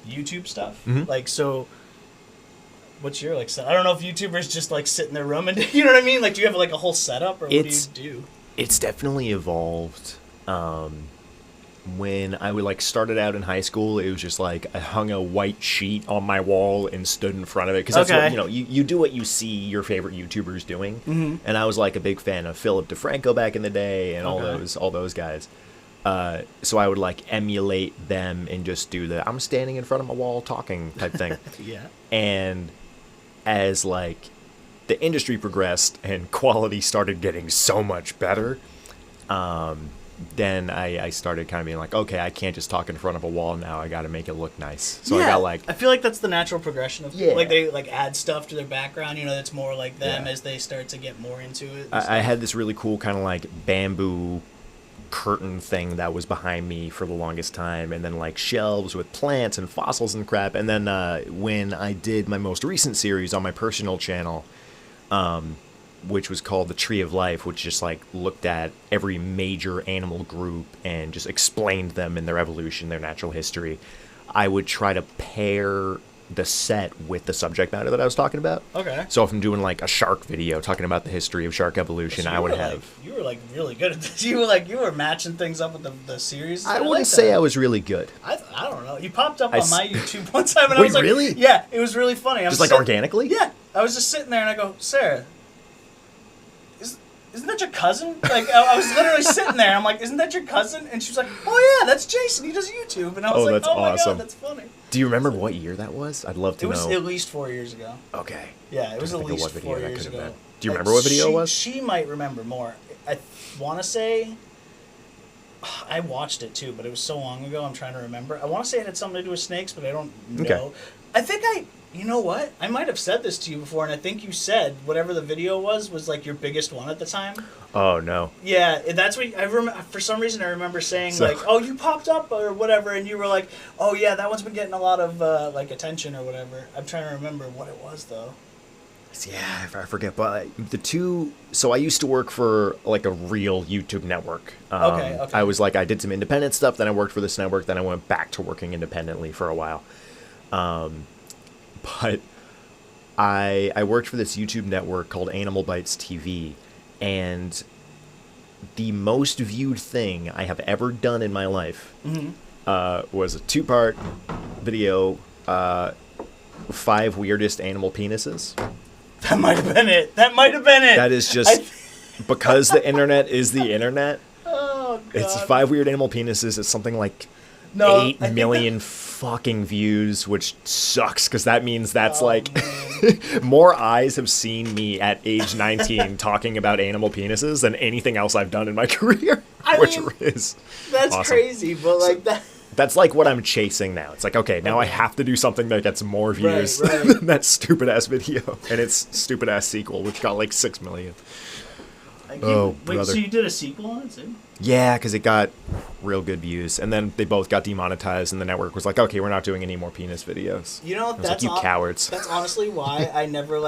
YouTube stuff. Mm-hmm. Like, so what's your like set? I don't know if YouTubers just like sit in their room and you know what I mean? Like, do you have like a whole setup or what do you do? It's definitely evolved. When I would like started out in high school, it was just like I hung a white sheet on my wall and stood in front of it because that's what, you know, you do what you see your favorite YouTubers doing. Mm-hmm. And I was like a big fan of Philip DeFranco back in the day and all those guys. So I would like emulate them and just do the I'm standing in front of my wall talking type thing. Yeah. And as like the industry progressed and quality started getting so much better, then I started kind of being like, okay, I can't just talk in front of a wall now. I got to make it look nice. So I got like, I feel like that's the natural progression of like they like add stuff to their background. You know, that's more like them as they start to get more into it. I had this really cool kind of like bamboo curtain thing that was behind me for the longest time, and then like shelves with plants and fossils and crap. And then when I did my most recent series on my personal channel, which was called The Tree of Life, which just like looked at every major animal group and just explained them in their evolution, their natural history, I would try to pair the set with the subject matter that I was talking about. Okay. So if I'm doing like a shark video talking about the history of shark evolution, I would have... you were like really good at this. You were matching things up with the series. I wouldn't say I was really good. I don't know. You popped up on my YouTube one time and I Wait, was like... really? Yeah, it was really funny. Just like organically? Yeah. I was just sitting there and I go, Sarah... Isn't that your cousin? Like, I was literally sitting there. I'm like, isn't that your cousin? And she was like, oh, yeah, that's Jason. He does YouTube. And I was like, that's oh, my awesome. God, that's funny. Do you remember what year that was? I'd love to know. It was at least 4 years ago. Okay. Yeah, it was at least 4 years ago. Do you remember what video it was? She might remember more. I want to say... I watched it, too, but it was so long ago, I'm trying to remember. I want to say it had something to do with snakes, but I don't know. Okay. I think you know what? I might have said this to you before, and I think you said whatever the video was like your biggest one at the time. Oh, no. Yeah, that's what I remember. For some reason, I remember saying like, "Oh, you popped up" or whatever, and you were like, "Oh yeah, that one's been getting a lot of like attention or whatever." I'm trying to remember what it was though. Yeah, I forget, but the two... So I used to work for like a real YouTube network. Okay. I was like, I did some independent stuff, then I worked for this network, then I went back to working independently for a while. But I worked for this YouTube network called Animal Bites TV, and the most viewed thing I have ever done in my life was a 2-part video, 5 weirdest animal penises. That might have been it. That is just because the internet is the internet. Oh, God. It's 5 weird animal penises. It's something like 8 million fucking views, which sucks because that means that's more eyes have seen me at age 19 talking about animal penises than anything else I've done in my career, which is that's awesome. crazy, but like that. That's like what I'm chasing now. It's like, okay, now I have to do something that gets more views than that stupid-ass video and its stupid-ass sequel, which got like 6 million. Wait, brother. So you did a sequel on it too? Yeah, because it got real good views, and then they both got demonetized, and the network was like, okay, we're not doing any more penis videos. You know, that's like, you cowards. That's honestly why I never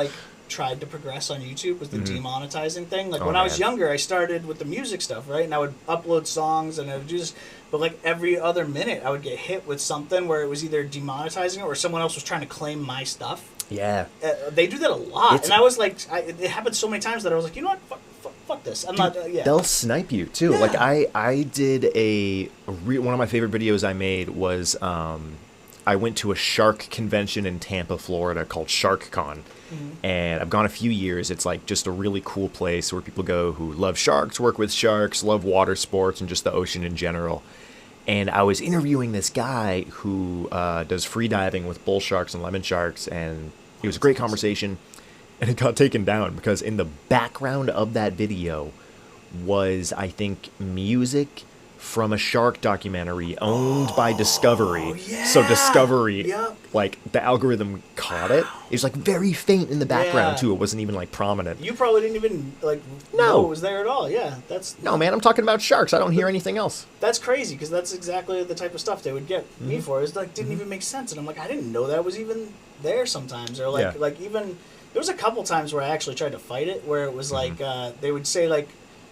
tried to progress on YouTube was the demonetizing thing. Like when I was younger, I started with the music stuff, right? And I would upload songs and I would do this, but like every other minute I would get hit with something where it was either demonetizing it or someone else was trying to claim my stuff. Yeah. They do that a lot. And I was like, it happened so many times that I was like, you know what? Fuck this. I'm not, They'll snipe you too. Yeah. Like I did one of my favorite videos I made was, I went to a shark convention in Tampa, Florida called SharkCon. And I've gone a few years. It's like just a really cool place where people go who love sharks, work with sharks, love water sports, and just the ocean in general. And I was interviewing this guy who does free diving with bull sharks and lemon sharks, and it was a great conversation. And it got taken down because in the background of that video was, I think, music from a shark documentary owned by Discovery. Yeah. So Discovery, like, the algorithm caught it. It was, like, very faint in the background, too. It wasn't even, like, prominent. You probably didn't even, know it was there at all. Yeah, No, man, I'm talking about sharks. I don't hear anything else. That's crazy, because that's exactly the type of stuff they would get me for. It didn't even make sense. And I'm like, I didn't know that was even there sometimes. Or, even... There was a couple times where I actually tried to fight it, where it was, they would say,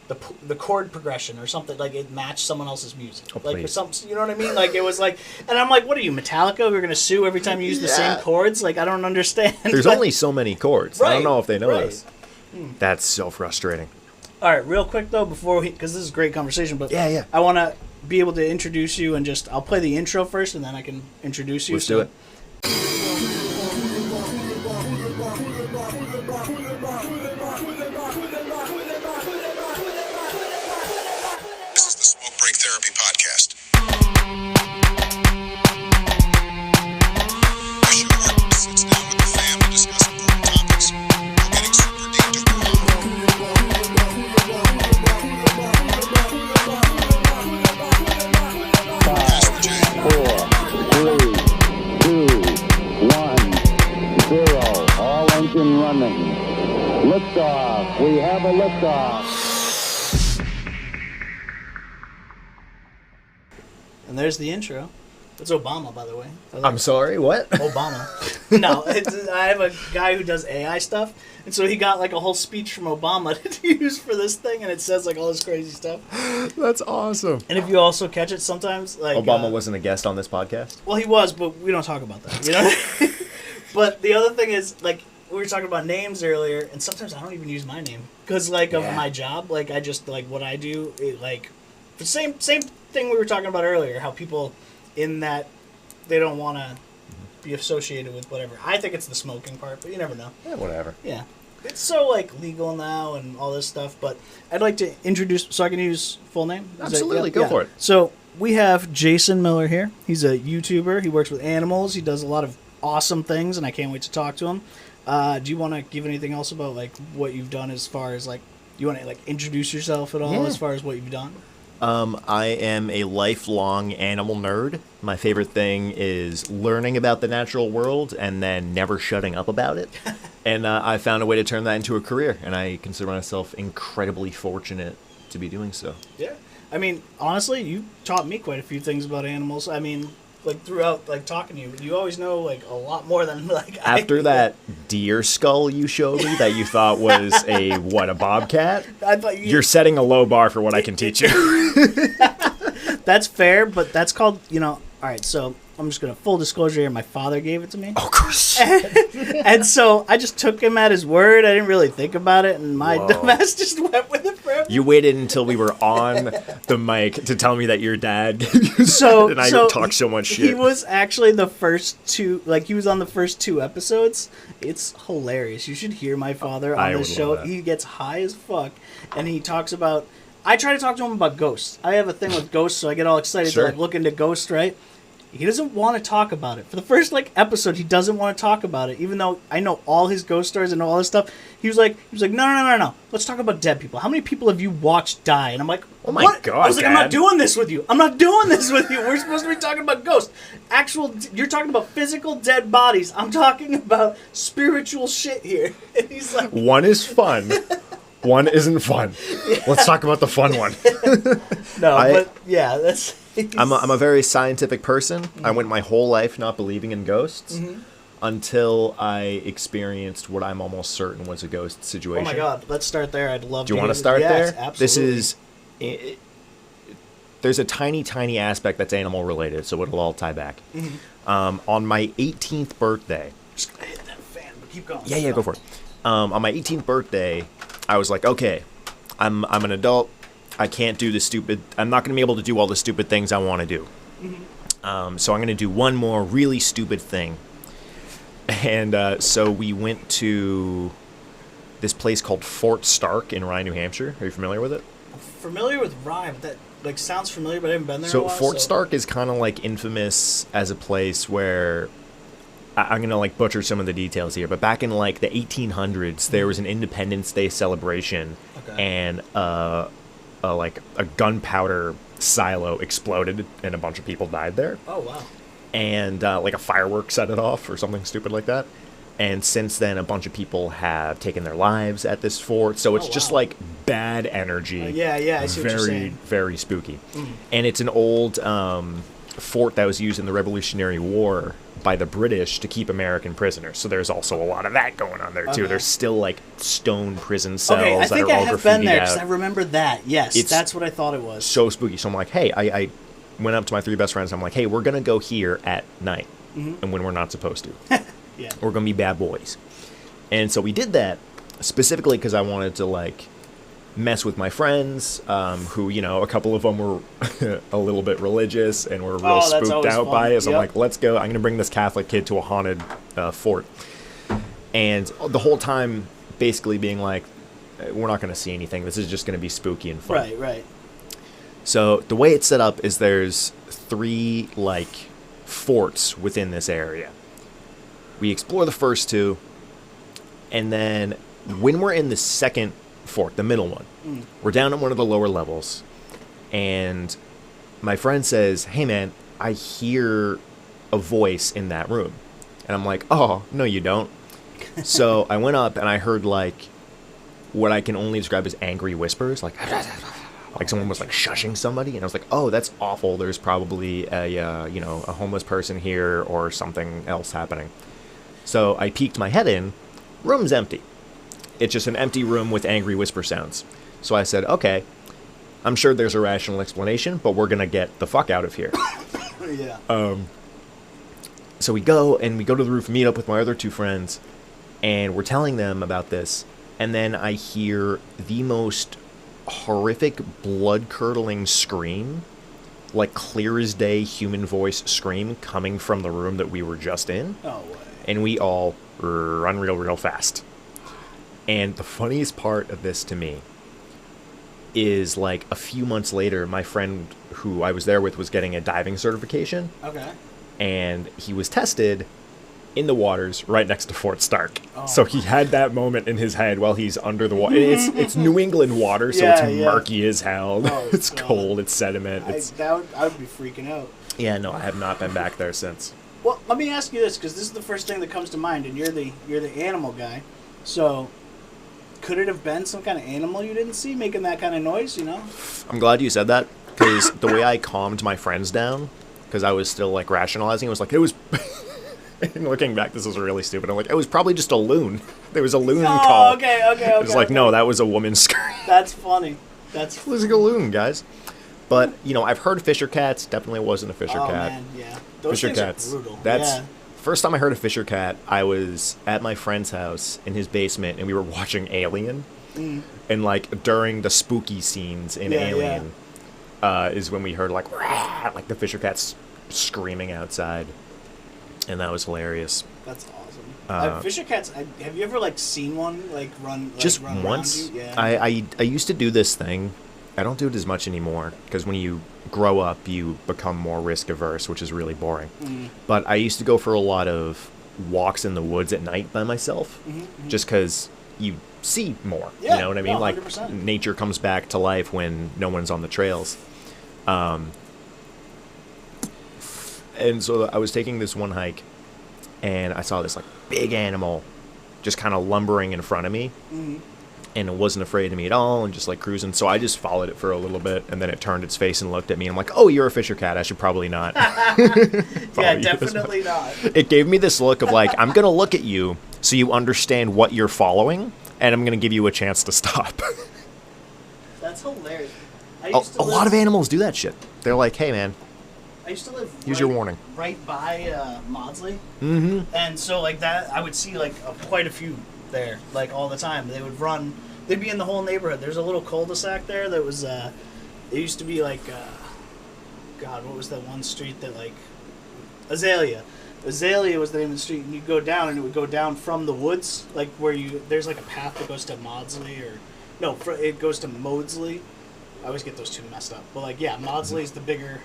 the chord progression or something, like it matched someone else's music, Oh, like or please. something. You know what I mean? Like it was like, and I'm like, what are you, Metallica? We're gonna sue every time you use the same chords? Like I don't understand. There's only so many chords. I don't know if they know this. Hmm. That's so frustrating. All right, real quick though, before because this is a great conversation, but Yeah. I want to be able to introduce you and I'll play the intro first, and then I can introduce you. Let's do it. This is the Smoke Break Therapy Podcast. A show where it sits down with the fam to discuss important topics while getting super deep to Pass the J. 4, 3, 2, 1, 0. All engine running. Liftoff. We have a liftoff. And there's the intro. It's Obama, by the way. I'm sorry, what? Obama. No, I have a guy who does AI stuff, and so he got like a whole speech from Obama to use for this thing, and it says like all this crazy stuff. That's awesome. And if you also catch it sometimes, like Obama wasn't a guest on this podcast? well, he was, but we don't talk about that. You know. But the other thing is, like, we were talking about names earlier, and sometimes I don't even use my name because, like, of my job, like, I just like what I do. It, like, the same thing we were talking about earlier. How people in that they don't want to be associated with whatever. I think it's the smoking part, but you never know. Yeah, whatever. Yeah, it's so like legal now and all this stuff. But I'd like to introduce, so I can use full name. Absolutely, go for it. So we have Jason Miller here. He's a YouTuber. He works with animals. He does a lot of awesome things, and I can't wait to talk to him. Do you want to give anything else about like what you've done as far as like you want to like introduce yourself at all as far as what you've done? I am a lifelong animal nerd. My favorite thing is learning about the natural world and then never shutting up about it. And I found a way to turn that into a career, and I consider myself incredibly fortunate to be doing so. Yeah. I mean, honestly, you taught me quite a few things about animals. I mean, like throughout like talking to you, you always know like a lot more than like After that deer skull you showed me that you thought was a bobcat, I thought you're setting a low bar for what I can teach you. That's fair, but that's called, you know, all right, so I'm just going to full disclosure here. My father gave it to me. Of course. And so I just took him at his word. I didn't really think about it, and my dumbass just went with it forever. You waited until we were on the mic to tell me that your dad gave you So, and I talked so much shit. He was actually the first two, like he was on the first two episodes. It's hilarious. You should hear my father on this show. He gets high as fuck, and he talks about, I try to talk to him about ghosts. I have a thing with ghosts, so I get all excited to like look into ghosts, right? He doesn't want to talk about it. For the first like episode, he doesn't want to talk about it, even though I know all his ghost stories and all this stuff. He was like, no. Let's talk about dead people. How many people have you watched die? And I'm like, oh my what? God, I was like, I'm Dad. not doing this with you. I'm not doing this with you. We're supposed to be talking about ghosts. You're talking about physical dead bodies. I'm talking about spiritual shit here. And he's like, one is fun. One isn't fun. Let's talk about the fun one. but yeah, that's. I'm a very scientific person. I went my whole life not believing in ghosts until I experienced what I'm almost certain was a ghost situation. Oh my God, let's start there. I'd love to. Do you want to start there? Absolutely. This is. There's a tiny aspect that's animal related, so it'll all tie back. On my 18th birthday. Just gonna hit that fan, but keep going. Yeah, go for it. On my 18th birthday, I was like, okay, I'm an adult. I can't do the stupid. I'm not going to be able to do all the stupid things I want to do. So I'm going to do one more really stupid thing. And so we went to this place called Fort Stark in Rye, New Hampshire. Are you familiar with it? I'm familiar with Rye, but that like sounds familiar, but I haven't been there in a So while. Fort Stark is kind of like infamous as a place where I'm going to like butcher some of the details here, but back in like the 1800s, there was an Independence Day celebration, and like a gunpowder silo exploded and a bunch of people died there. Oh wow! And like a firework set it off or something stupid like that. And since then, a bunch of people have taken their lives at this fort. So it's just like bad energy. Yeah, I see what you're saying. Very spooky. And it's an old fort that was used in the Revolutionary War by the British to keep American prisoners. So there's also a lot of that going on there, too. Okay. There's still, like, stone prison cells Okay, I that think are I all have graffitied been there because out. I remember that. Yes, It's that's what I thought it was. So spooky. So I'm like, hey, I went up to my 3 best friends. I'm like, hey, we're going to go here at night and when we're not supposed to. Yeah. We're going to be bad boys. And so we did that specifically because I wanted to, like, mess with my friends who, you know, a couple of them were a little bit religious and were real Oh, that's spooked always out fun. by it. So I'm Yep. like, let's go. I'm going to bring this Catholic kid to a haunted fort. And the whole time basically being like, we're not going to see anything. This is just going to be spooky and fun. Right, right. So the way it's set up is there's 3, like, forts within this area. We explore the first 2, and then when we're in the second fort, the middle one, we're down at one of the lower levels, and my friend says, hey man, I hear a voice in that room. And I'm like, oh, no you don't. So I went up and I heard, like, what I can only describe as angry whispers, like someone was, like, shushing somebody, and I was like, oh, that's awful. There's probably a homeless person here or something else happening. So I peeked my head in. Room's empty. It's just an empty room with angry whisper sounds. So I said, okay, I'm sure there's a rational explanation, but we're going to get the fuck out of here. Yeah. So we go to the roof, meet up with my other 2 friends, and we're telling them about this. And then I hear the most horrific, blood-curdling scream, like clear as day human voice scream coming from the room that we were just in. No way. And we all run real fast. And the funniest part of this to me is, like, a few months later, my friend who I was there with was getting a diving certification. Okay. And he was tested in the waters right next to Fort Stark. Oh. So he had that moment in his head while he's under the water. It's New England water, so Yeah, it's yeah. murky as hell. Oh, It's God. cold, it's sediment. I would be freaking out. Yeah, no, I have not been back there since. Well, let me ask you this, because this is the first thing that comes to mind, and you're the animal guy. So, could it have been some kind of animal you didn't see making that kind of noise, you know? I'm glad you said that, because the way I calmed my friends down, because I was still, like, rationalizing, it was like, it was... Looking back, this is really stupid. I'm like, it was probably just a loon. There was a loon call. Oh, okay. It was like, no, that was a woman's scream. That's funny. It was like a loon, guys. But, you know, I've heard Fisher cats. Definitely wasn't a Fisher cat. Man, yeah. Those Fisher things cats. are brutal. That's yeah. first time I heard a Fisher cat. I was at my friend's house in his basement, and we were watching Alien. And, like, during the spooky scenes in Alien, is when we heard, like the Fisher cats screaming outside. And that was hilarious. That's awesome. Fisher cats, have you ever, like, seen one, like, run like, Just run once. around you? Yeah. I used to do this thing. I don't do it as much anymore, because when you grow up, you become more risk averse, which is really boring. But I used to go for a lot of walks in the woods at night by myself, just because you see more. Yeah, you know what I mean? no, like 100%. nature comes back to life when no one's on the trails. And so I was taking this one hike, and I saw this, like, big animal just kind of lumbering in front of me. And it wasn't afraid of me at all, and just, like, cruising. So I just followed it for a little bit, and then it turned its face and looked at me. And I'm like, oh, you're a Fisher cat. I should probably not. Yeah, definitely not. It gave me this look of, like, I'm going to look at you so you understand what you're following, and I'm going to give you a chance to stop. That's hilarious. A lot of animals do that shit. They're like, hey, man, I used to live here's your warning. right by Maudsley. Mm-hmm. And so, like, that, I would see, like, quite a few there, like, all the time. They would run. They'd be in the whole neighborhood. There's a little cul-de-sac there that was, it used to be, like, God, what was that one street that, like, Azalea. Azalea was the name of the street, and you'd go down, and it would go down from the woods, like, where there's, like, a path that goes to Maudsley, or, no, it goes to Maudsley. I always get those two messed up. But, like, yeah, Maudsley's the bigger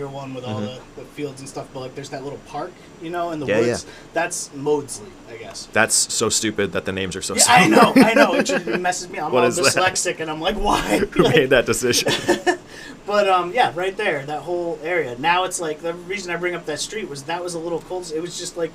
one with all the fields and stuff, but, like, there's that little park, you know, in the woods. Yeah. That's Maudsley, I guess. That's so stupid that the names are so yeah, simple. I know. It messes me up. I'm all dyslexic, and I'm like, why? Who made that decision? But, yeah, right there, that whole area. Now it's, like, the reason I bring up that street was that was a little cold. It was just, like,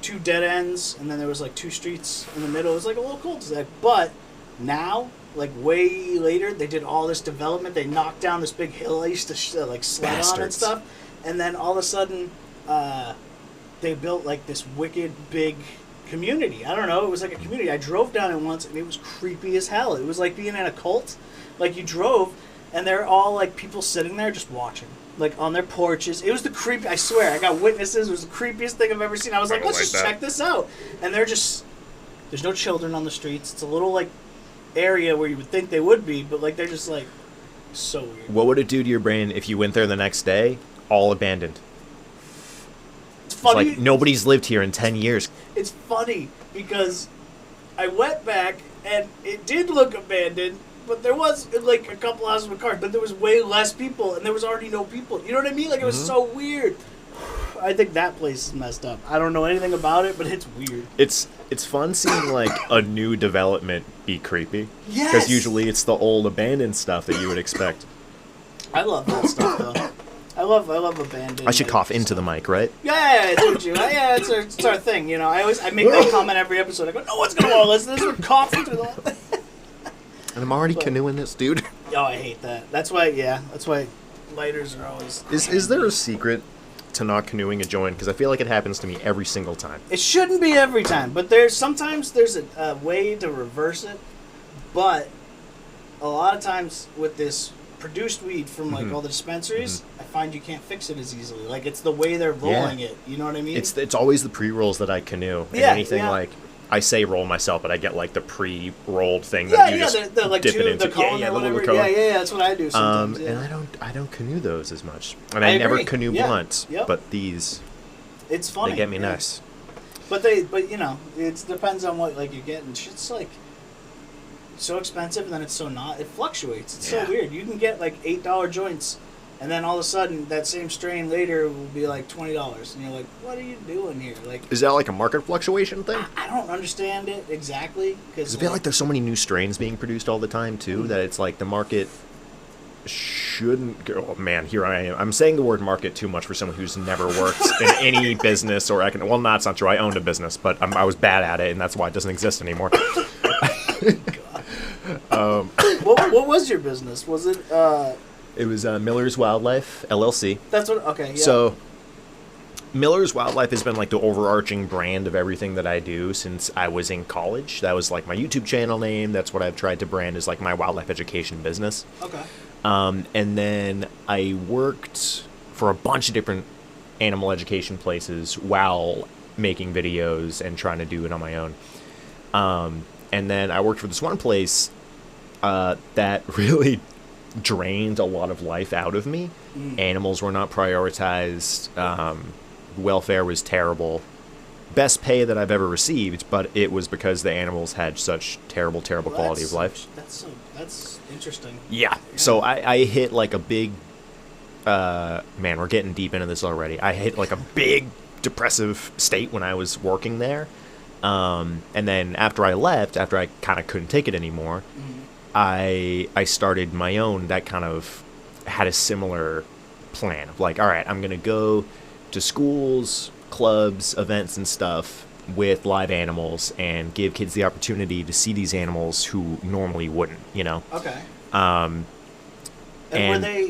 two dead ends, and then there was, like, two streets in the middle. It was, like, a little cul-de-sac. But now, like, way later, they did all this development. They knocked down this big hill I used to, like, sled on and stuff. And then all of a sudden, they built like this wicked big community. I don't know. It was like a community. I drove down it once, and it was creepy as hell. It was like being in a cult. Like, you drove, and they're all like people sitting there just watching, like on their porches. It was the creepy. I swear, I got witnesses. It was the creepiest thing I've ever seen. I was like, let's just check this out. And they're just, there's no children on the streets. It's a little like area where you would think they would be, but like they're just like so weird. What would it do to your brain if you went there the next day, all abandoned? It's funny. It's like nobody's lived here in 10 years. It's funny because I went back and it did look abandoned, but there was like a couple houses with cars, but there was way less people, and there was already no people. You know what I mean? Like, it was so weird. I think that place is messed up. I don't know anything about it, but it's weird. It's fun seeing like a new development be creepy. Yes. Because usually it's the old abandoned stuff that you would expect. I love that stuff though. I love abandoned. I should cough into the mic, right? Yeah, don't you? Yeah, it's our thing. You know, I make that comment every episode. I go, no one's gonna want to listen to this. We're coughing through the. And I'm already canoeing this, dude. Oh, I hate that. That's why lighters are always. Is there a secret to not canoeing a joint? Because I feel like it happens to me every single time. It shouldn't be every time, but sometimes there's a way to reverse it. But a lot of times with this produced weed from like all the dispensaries, I find you can't fix it as easily. Like, it's the way they're rolling it. You know what I mean? It's always the pre-rolls that I canoe. And anything like, I say roll myself, but I get like the pre-rolled thing that you just the like dip it into. the cone or whatever. Yeah, that's what I do sometimes. And I don't canoe those as much. And I never canoe blunts, but these, it's funny. they get me nice. But you know, it depends on what like you get, and shit's like so expensive, and then it's so not. It fluctuates. It's so weird. You can get like $8 joints, and then all of a sudden that same strain later will be like $20, and you're like, what are you doing here? Like, is that like a market fluctuation thing? I don't understand it exactly, because I feel like there's so many new strains being produced all the time too that it's like the market shouldn't go. Oh man, here I am. I'm saying the word market too much for someone who's never worked in any business or well, that's not true. I owned a business, but I was bad at it, and that's why it doesn't exist anymore. What was your business? Was it? It was Miller's Wildlife LLC. That's what. Okay. Yeah. So Miller's Wildlife has been like the overarching brand of everything that I do since I was in college. That was like my YouTube channel name. That's what I've tried to brand as like my wildlife education business. Okay. And then I worked for a bunch of different animal education places while making videos and trying to do it on my own. And then I worked for this one place that really drained a lot of life out of me. Animals were not prioritized. Welfare was terrible. Best pay that I've ever received, but it was because the animals had such terrible quality of life. That's interesting. Yeah. So I hit like a big, man, we're getting deep into this already. I hit like a big depressive state when I was working there. And then after I left, after I kind of couldn't take it anymore, I started my own that kind of had a similar plan of like, all right, I'm going to go to schools, clubs, events and stuff with live animals and give kids the opportunity to see these animals who normally wouldn't, you know? Okay. And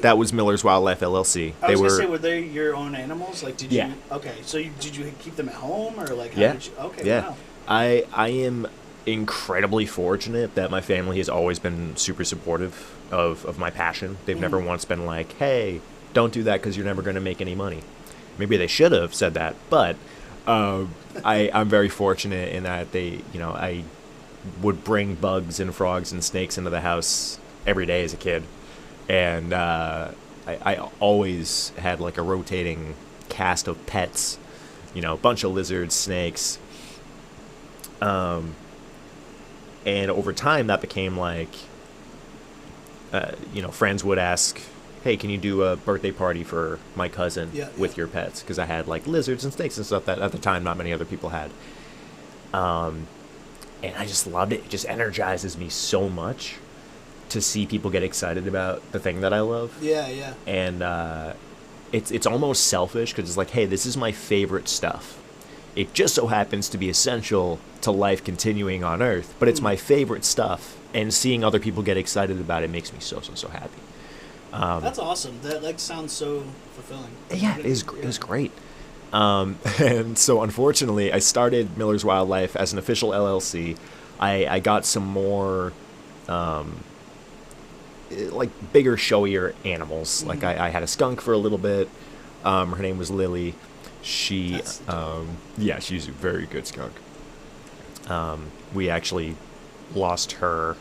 that was Miller's Wildlife LLC. I was going to say, were they your own animals? Like, did you? Okay, so did you keep them at home, or like, how did you? Okay, wow. I am incredibly fortunate that my family has always been super supportive of my passion. They've never once been like, hey, don't do that because you're never going to make any money. Maybe they should have said that, but I'm very fortunate in that they, you know, I would bring bugs and frogs and snakes into the house every day as a kid. And I always had like a rotating cast of pets, you know, a bunch of lizards, snakes. And over time that became like, you know, friends would ask, hey, can you do a birthday party for my cousin with your pets? Because I had like lizards and snakes and stuff that at the time not many other people had. And I just loved it. It just energizes me so much to see people get excited about the thing that I love. Yeah, yeah. And it's almost selfish because it's like, hey, this is my favorite stuff. It just so happens to be essential to life continuing on Earth, but it's my favorite stuff. And seeing other people get excited about it makes me so happy. That's awesome. That like sounds so fulfilling. Yeah, it was great. And so, unfortunately, I started Miller's Wildlife as an official LLC. I got some more, like, bigger, showier animals. Like, I had a skunk for a little bit. Her name was Lily. She, yeah, she's a very good skunk. We actually lost her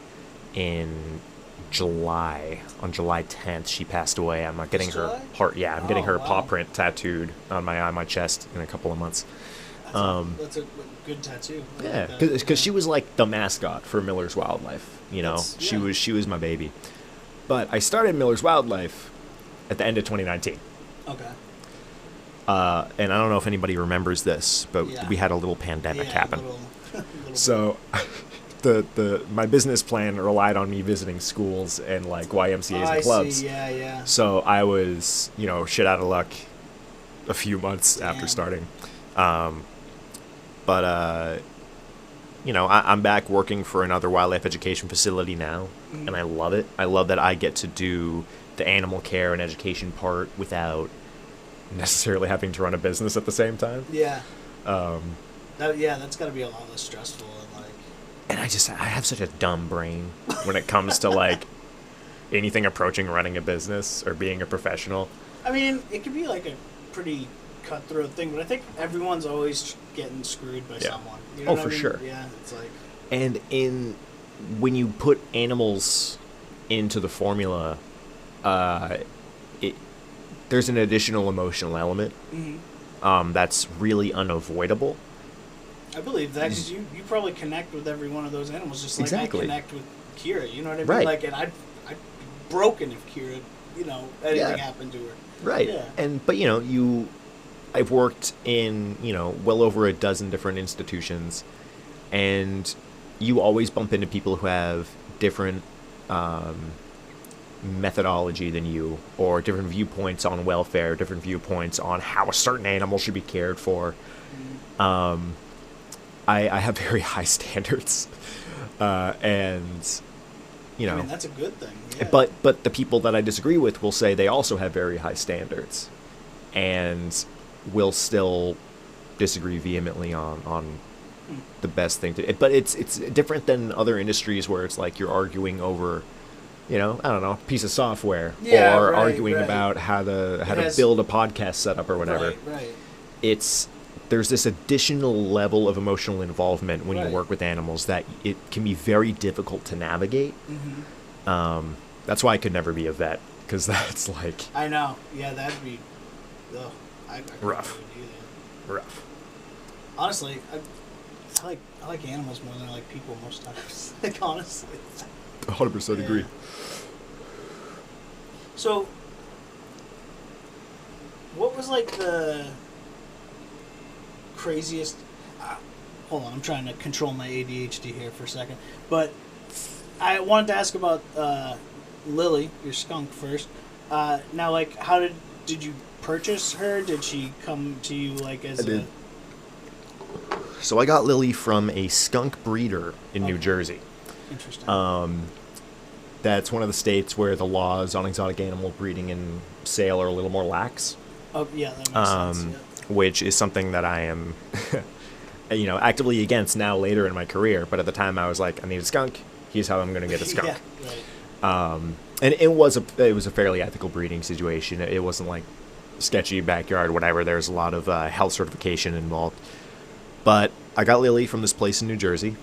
in July. On July 10th, she passed away. I'm not getting her heart. Yeah, I'm getting her paw print tattooed on my chest in a couple of months. That's a good tattoo. Yeah, because she was like the mascot for Miller's Wildlife. You know, she was my baby. But I started Miller's Wildlife at the end of 2019. Okay. And I don't know if anybody remembers this, but we had a little pandemic happen. So my business plan relied on me visiting schools and like YMCAs and clubs. See. Yeah. So I was, shit out of luck a few months after starting. But I'm back working for another wildlife education facility now, and I love it. I love that I get to do the animal care and education part without necessarily having to run a business at the same time. Yeah. That's got to be a lot less stressful and I have such a dumb brain when it comes to like anything approaching running a business or being a professional. I mean, it could be like a pretty cutthroat thing, but I think everyone's always getting screwed by someone. You know what I mean? Sure. Yeah, it's like. And when you put animals into the formula, there's an additional emotional element that's really unavoidable. I believe that because you probably connect with every one of those animals just like I connect with Kira. You know what I mean? Right. Like, and I'd be broken if Kira, anything happened to her. Right. Yeah. But I've worked in well over a dozen different institutions, and you always bump into people who have different methodology than you, or different viewpoints on welfare, different viewpoints on how a certain animal should be cared for. I have very high standards, and I mean, that's a good thing. Yeah. But the people that I disagree with will say they also have very high standards, and will still disagree vehemently on the best thing to. But it's different than other industries where it's like you're arguing over, I don't know, a piece of software, or arguing about how to build a podcast setup or whatever. Right. There's this additional level of emotional involvement when you work with animals that it can be very difficult to navigate. That's why I could never be a vet, because that's like... I know. Yeah, that'd be... Ugh, I rough. Either. Rough. Honestly, I like animals more than I like people most times. Like, honestly. 100% agree. So, what was like the craziest... hold on, I'm trying to control my ADHD here for a second. But I wanted to ask about Lily, your skunk, first. Now, like, how did you purchase her? Did she come to you like as a... So I got Lily from a skunk breeder in New Jersey. Interesting. That's one of the states where the laws on exotic animal breeding and sale are a little more lax. Oh, yeah, that makes sense. Yeah. Which is something that I am, actively against now later in my career. But at the time, I was like, I need a skunk. Here's how I'm going to get a skunk. Yeah, right. And it was a fairly ethical breeding situation. It wasn't like sketchy backyard, whatever. There's a lot of health certification involved. But I got Lily from this place in New Jersey.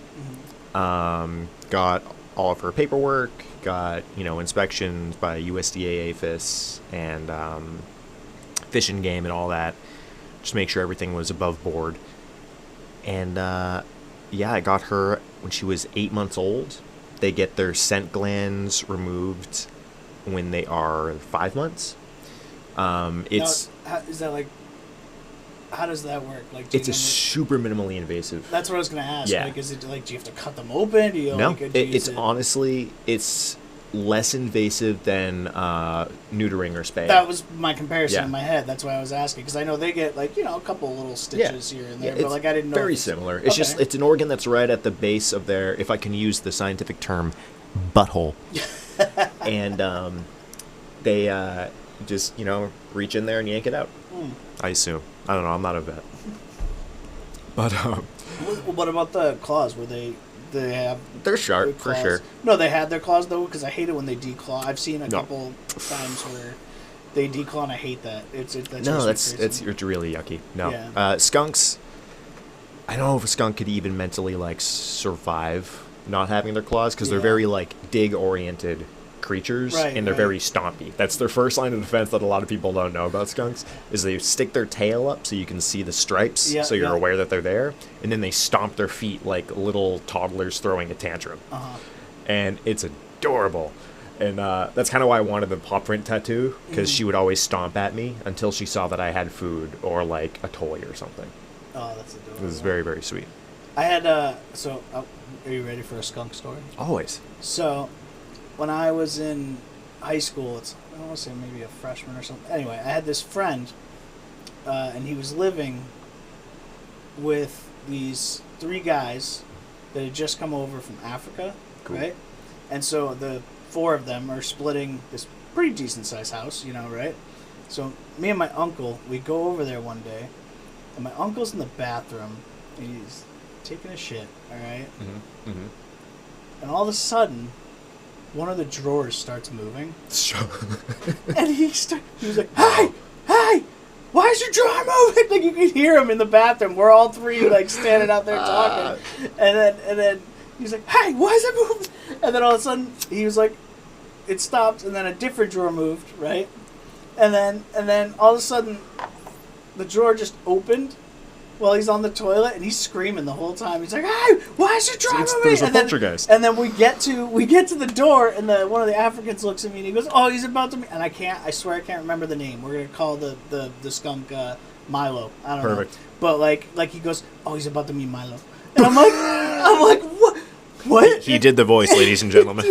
Got all of her paperwork. Got inspections by USDA, APHIS, and Fish and Game and all that. Just make sure everything was above board. And I got her when she was 8 months old. They get their scent glands removed when they are 5 months. Is that like? How does that work? Like, it's super minimally invasive. That's what I was gonna ask. Yeah. Like, is it like, do you have to cut them open? Do you no, honestly, it's less invasive than neutering or spaying. That was my comparison in my head. That's why I was asking, because I know they get like a couple little stitches here and there, but like I didn't know. Very similar. It's just it's an organ that's right at the base of their, if I can use the scientific term, butthole, and they just reach in there and yank it out. I assume. I don't know. I'm not a vet. But What about the claws? Were they have they're their sharp for claws? sure. No, they had their claws though, because I hate it when they declaw. I've seen a No. couple times where they declaw, and I hate that. No, it's really yucky. No, Yeah. Skunks. I don't know if a skunk could even mentally like survive not having their claws, because they're Yeah. very like dig oriented creatures, Right, and they're right. very stompy. That's their first line of defense that a lot of people don't know about skunks, is they stick their tail up so you can see the stripes, Yeah, so you're yeah. aware that they're there, and then they stomp their feet like little toddlers throwing a tantrum. Uh-huh. And it's adorable. And that's kind of why I wanted the paw print tattoo, because she would always stomp at me until she saw that I had food or like a toy or something. Oh, that's adorable. It was very, very sweet. I had are you ready for a skunk story? Always. So, when I was in high school, I don't want to say maybe a freshman or something. Anyway, I had this friend, and he was living with these 3 guys that had just come over from Africa, Cool. right? And so the 4 of them are splitting this pretty decent sized house, right? So me and my uncle, we go over there one day, and my uncle's in the bathroom, and he's taking a shit, all right? Mm-hmm. And all of a sudden, one of the drawers starts moving, Mm-hmm. and he was like, "Hey, why is your drawer moving?" Like you could hear him in the bathroom. We're all 3 like standing out there talking, and then he's like, "Hey, why is it moving?" And then all of a sudden, he was like, it stopped, and then a different drawer moved, right? And then all of a sudden, the drawer just opened while he's on the toilet, and he's screaming the whole time. He's like, "Hey, why is your drawer moving?" There's a And then- poltergeist. And then we get to the door, and one of the Africans looks at me and he goes, "Oh, he's about to." And I swear I can't remember the name. We're gonna call the skunk Milo. I don't Perfect. know. But like he goes, "Oh, he's about to meet Milo," and I'm like, what? What? He did the voice, ladies and gentlemen.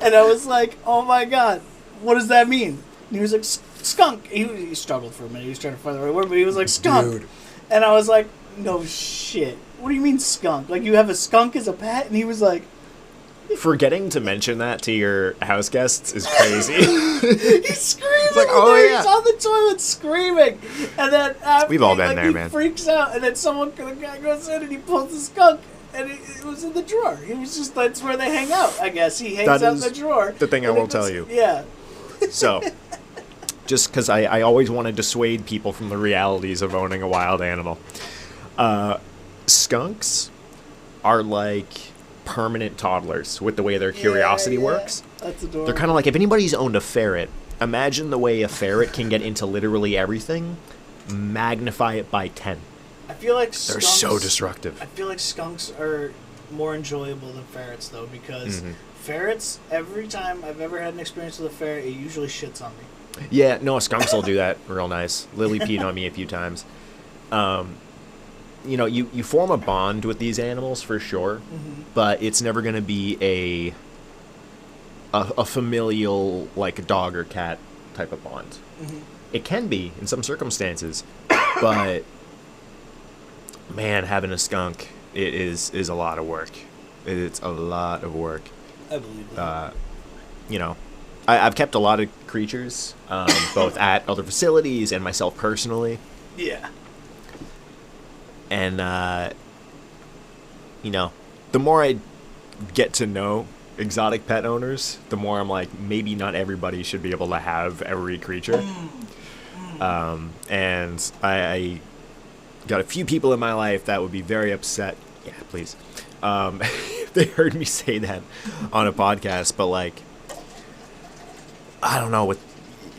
And I was like, "Oh my god, what does that mean?" And he was like, "Skunk." He struggled for a minute. He was trying to find the right word, but he was like, "Skunk." Dude. And I was like, "No shit. What do you mean skunk? Like you have a skunk as a pet?" And he was like, Forgetting to mention that to your house guests is crazy. he's screaming. like, oh, there. yeah. He's on the toilet screaming. And then We've all been there, he man. freaks out. And then the guy goes in and he pulls the skunk. And it was in the drawer. It was just, that's where they hang out, I guess. He hangs That out in is the drawer. the thing I And it will tell was- you. Yeah. So, just because I always want to dissuade people from the realities of owning a wild animal. Skunks are like permanent toddlers with the way their curiosity Yeah, works. That's adorable. They're kind of like, if anybody's owned a ferret, imagine the way a ferret can get into literally everything, magnify it by 10. I feel like They're skunks, so destructive. I feel like skunks are more enjoyable than ferrets, though, because Mm-hmm. ferrets, every time I've ever had an experience with a ferret, it usually shits on me. Yeah, no, skunks will do that real nice. Lily peed on me a few times. You form a bond with these animals for sure, but it's never going to be a familial, like a dog or cat type of bond. It can be in some circumstances, but man, having a skunk is a lot of work. It's a lot of work. I believe that. I've kept a lot of creatures, both at other facilities and myself personally. Yeah. And, the more I get to know exotic pet owners, the more I'm like, maybe not everybody should be able to have every creature. And I got a few people in my life that would be very upset. Yeah, please. They heard me say that on a podcast, but like, I don't know, with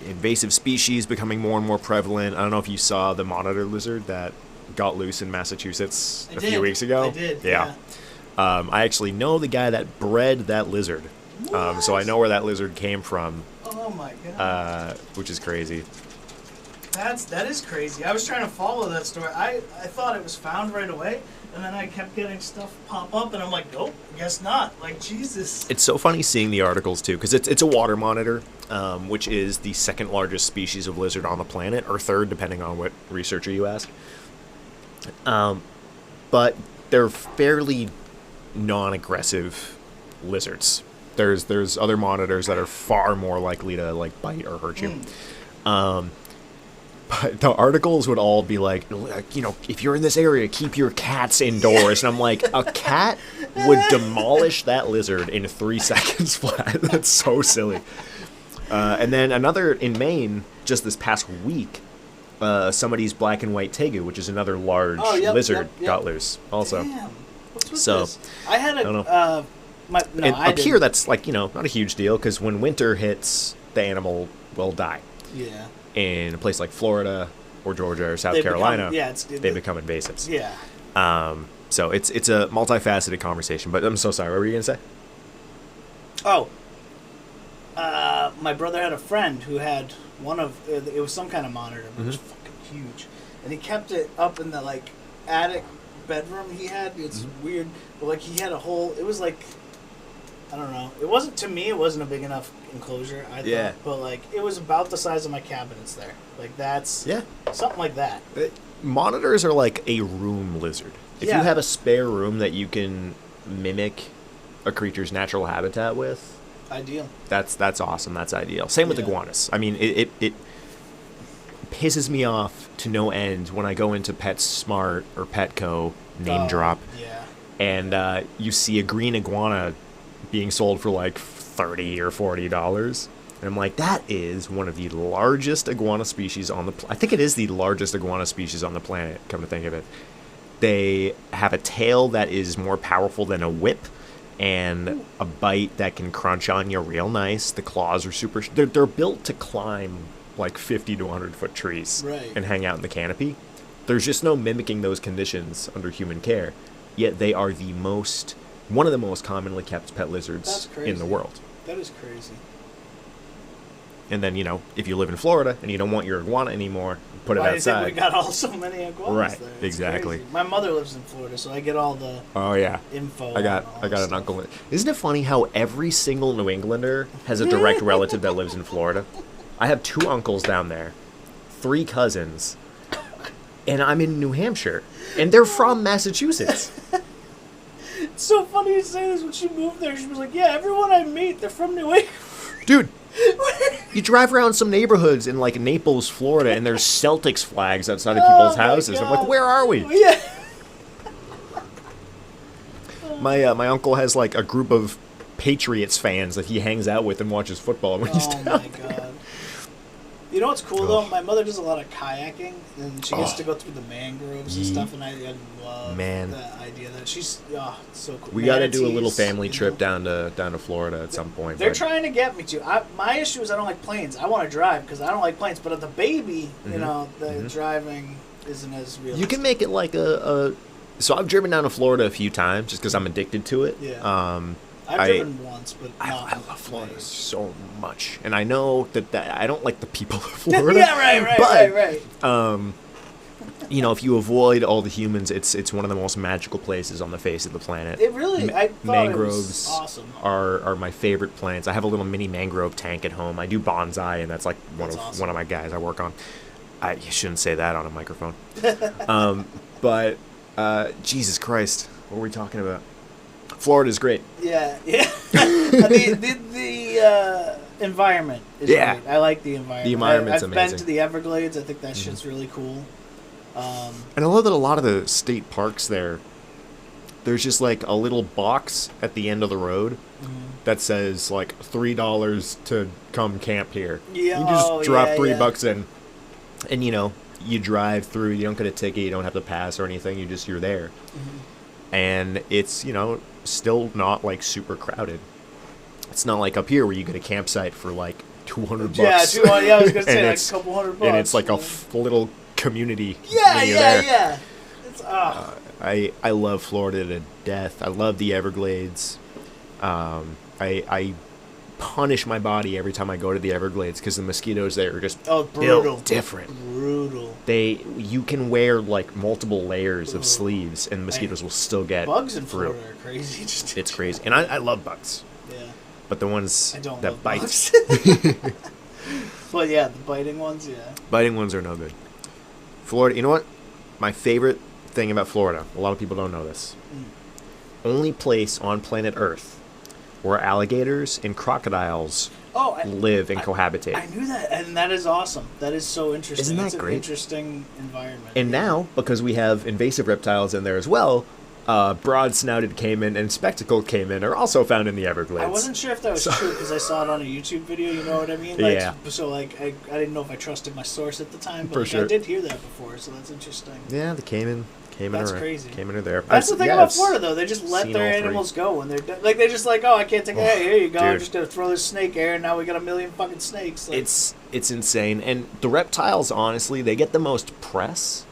invasive species becoming more and more prevalent. I don't know if you saw the monitor lizard that got loose in Massachusetts a few weeks ago. I did. Yeah. I actually know the guy that bred that lizard. So I know where that lizard came from, Oh my god. which is crazy. That is crazy. I was trying to follow that story. I thought it was found right away, and then I kept getting stuff pop up, and I'm like, nope, guess not. Like, Jesus. It's so funny seeing the articles too, because it's a water monitor, which is the second largest species of lizard on the planet, or third, depending on what researcher you ask. But they're fairly non-aggressive lizards. There's other monitors that are far more likely to like bite or hurt you. But the articles would all be like, if you're in this area, keep your cats indoors. And I'm like, a cat would demolish that lizard in 3 seconds flat. That's so silly. And then another in Maine, just this past week, somebody's black and white tegu, which is another large lizard, got loose. Also, Damn. What's with so this? I had I don't know. up here, that's like not a huge deal because when winter hits, the animal will die. Yeah. In a place like Florida or Georgia or South Carolina, they become invasives. Yeah. So it's a multifaceted conversation. But I'm so sorry. What were you gonna say? Oh. My brother had a friend who had one of it was some kind of monitor, but it was fucking huge, and he kept it up in the like attic bedroom he had. It's weird, but like he had a whole. It was like, I don't know. It wasn't, to me, it wasn't a big enough enclosure, I thought. But like it was about the size of my cabinets there. Like that's something like that. Monitors are like a room lizard. If you have a spare room that you can mimic a creature's natural habitat with, ideal. That's awesome. That's ideal. Same with iguanas. I mean, it pisses me off to no end when I go into PetSmart or Petco, name drop, and you see a green iguana being sold for like $30 or $40. And I'm like, that is one of the largest iguana species on the I think it is the largest iguana species on the planet, come to think of it. They have a tail that is more powerful than a whip and a bite that can crunch on you real nice. The claws are super... They're built to climb like 50 to 100 foot trees and hang out in the canopy. There's just no mimicking those conditions under human care. Yet they are one of the most commonly kept pet lizards in the world. That is crazy. And then, if you live in Florida and you don't want your iguana anymore, put it outside. I think we got so many iguanas there. It's exactly. Crazy. My mother lives in Florida, so I get all the info. I got an uncle. Isn't it funny how every single New Englander has a direct relative that lives in Florida? I have 2 uncles down there, 3 cousins, and I'm in New Hampshire, and they're from Massachusetts. It's so funny you say this. When she moved there, she was like, "Yeah, everyone I meet, they're from New England." Dude, you drive around some neighborhoods in like Naples, Florida, and there's Celtics flags outside of people's houses. I'm like, where are we? Yeah. My uncle has like a group of Patriots fans that he hangs out with and watches football when he's down there. God. You know what's cool though? My mother does a lot of kayaking, and she gets to go through the mangroves and stuff. And I love the idea that she's so cool. We got to do a little family trip down to Florida at some point. They're trying to get me to. My issue is I don't like planes. I want to drive because I don't like planes. But at the baby, the driving isn't as real. You can make it like a. So I've driven down to Florida a few times just because I'm addicted to it. Yeah. I've driven once, but I love Florida so much, and I know that I don't like the people of Florida. right. If you avoid all the humans, it's one of the most magical places on the face of the planet. It really, I thought mangroves it was awesome. are my favorite plants. I have a little mini mangrove tank at home. I do bonsai, and that's like one of my guys I work on. I shouldn't say that on a microphone. But Jesus Christ, what were we talking about? Florida's great. Yeah. The environment is great. I like the environment. The environment's amazing. I've been to the Everglades. I think that shit's really cool. And I love that a lot of the state parks there's just like a little box at the end of the road that says like $3 to come camp here. Yeah, you just drop $3 in, and you drive through. You don't get a ticket. You don't have to pass or anything. You're there, and it's still not like super crowded. It's not like up here where you get a campsite for like $200. Yeah, I was gonna say like a couple $100. And it's like a little community. Yeah. It's I love Florida to death. I love the Everglades. I punish my body every time I go to the Everglades because the mosquitoes there are just built different. Brutal. You can wear like multiple layers of sleeves and the mosquitoes will still get bugs in through. Florida are crazy. It's crazy, and I love bugs. Yeah. But the ones that bite. But yeah, the biting ones, Biting ones are no good. Florida, you know what? My favorite thing about Florida, a lot of people don't know this. Only place on planet Earth where alligators and crocodiles live and cohabitate. I knew that, and that is awesome. That is so interesting. Isn't that it's great? An interesting environment. And now, because we have invasive reptiles in there as well, broad-snouted caiman and spectacled caiman are also found in the Everglades. I wasn't sure if that was true because I saw it on a YouTube video. You know what I mean? Like, Yeah. So like, I didn't know if I trusted my source at the time, but For like, sure. I did hear that before, so that's interesting. Yeah, the caiman That's crazy. Caiman are there. That's the thing yeah, about I've Florida, though. They just let seen their all three. animals go when they're like they just like, oh, I can't take it. Hey, here you go. I'm Dude. just gonna throw this snake here, and now we got a million fucking snakes. Like, It's insane, and the reptiles, honestly, they get the most press.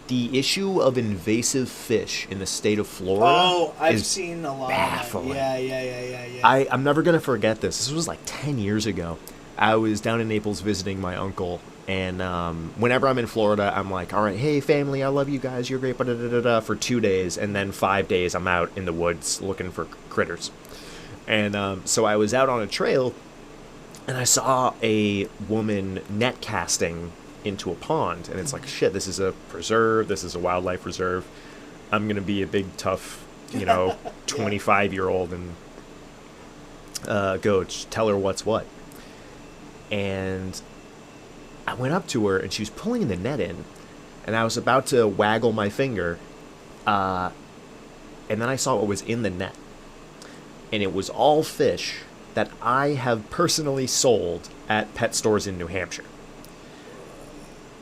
The issue of invasive fish in the state of Florida. oh, I've is seen a lot. baffling. Of that. Yeah. I'm never gonna forget this. This was like 10 years ago. I was down in Naples visiting my uncle, and whenever I'm in Florida, I'm like, all right, hey family, I love you guys, you're great, for 2 days, and then 5 days I'm out in the woods looking for critters. And so I was out on a trail, and I saw a woman net casting into a pond, and it's like, shit, this is a preserve, this is a wildlife reserve. I'm gonna be a big tough, 25-year-old and go tell her what's what. And I went up to her, and she was pulling the net in, and I was about to waggle my finger, and then I saw what was in the net, and it was all fish that I have personally sold at pet stores in New Hampshire.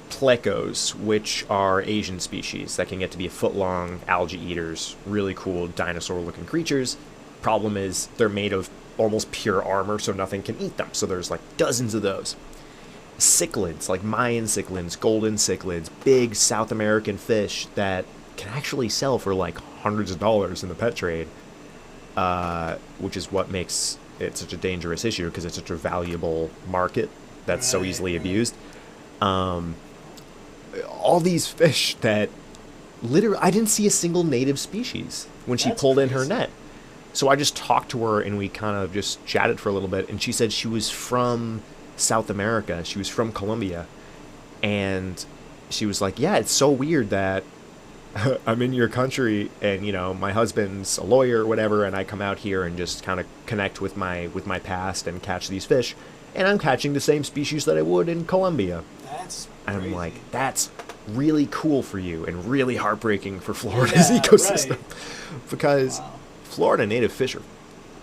Plecos, which are Asian species that can get to be a foot long, algae eaters, really cool dinosaur-looking creatures. Problem is, they're made of almost pure armor, so nothing can eat them. So there's like dozens of those. Cichlids, like Mayan cichlids, golden cichlids, big South American fish that can actually sell for like hundreds of dollars in the pet trade, which is what makes it such a dangerous issue, because it's such a valuable market that's so easily abused. All these fish that literally, I didn't see a single native species when she pulled in her net. So I just talked to her, and we kind of just chatted for a little bit, and she said she was from South America. She was from Colombia. And she was like, yeah, it's so weird that I'm in your country, and my husband's a lawyer or whatever, and I come out here and just kind of connect with my past and catch these fish, and I'm catching the same species that I would in Colombia. That's And I'm crazy. like, that's really cool for you and really heartbreaking for Florida's ecosystem. Right. Because Florida native fish are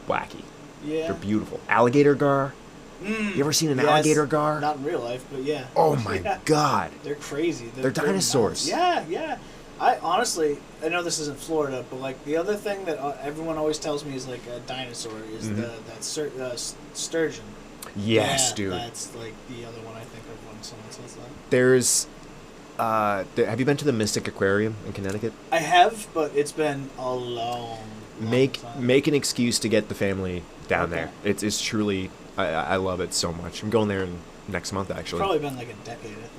wacky. Yeah. They're beautiful. Alligator gar. You ever seen an alligator gar? Not in real life, but yeah. Oh my god. They're crazy. They're dinosaurs. nuts. Yeah. I honestly, I know this isn't Florida, but like the other thing that everyone always tells me is like a dinosaur is sturgeon. Yes, Yeah, dude. That's like the other one I think of when someone says that. There's have you been to the Mystic Aquarium in Connecticut? I have, but it's been a long time. Make an excuse to get the family down Okay. there. It's truly, I love it so much. I'm going there next month, actually. Probably been like a decade, I think.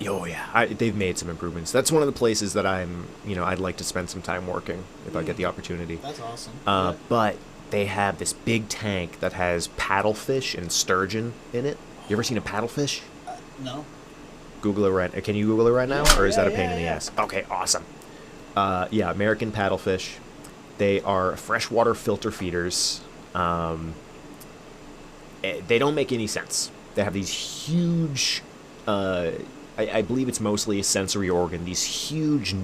Oh yeah, they've made some improvements. That's one of the places that I'd like to spend some time working if I get the opportunity. That's awesome. But they have this big tank that has paddlefish and sturgeon in it. You ever seen a paddlefish? No. Google it right. Can you Google it right now, or is that a pain in the yeah. ass? Okay, awesome. Yeah, American paddlefish. They are freshwater filter feeders. They don't make any sense. They have these huge. I believe it's mostly a sensory organ. These huge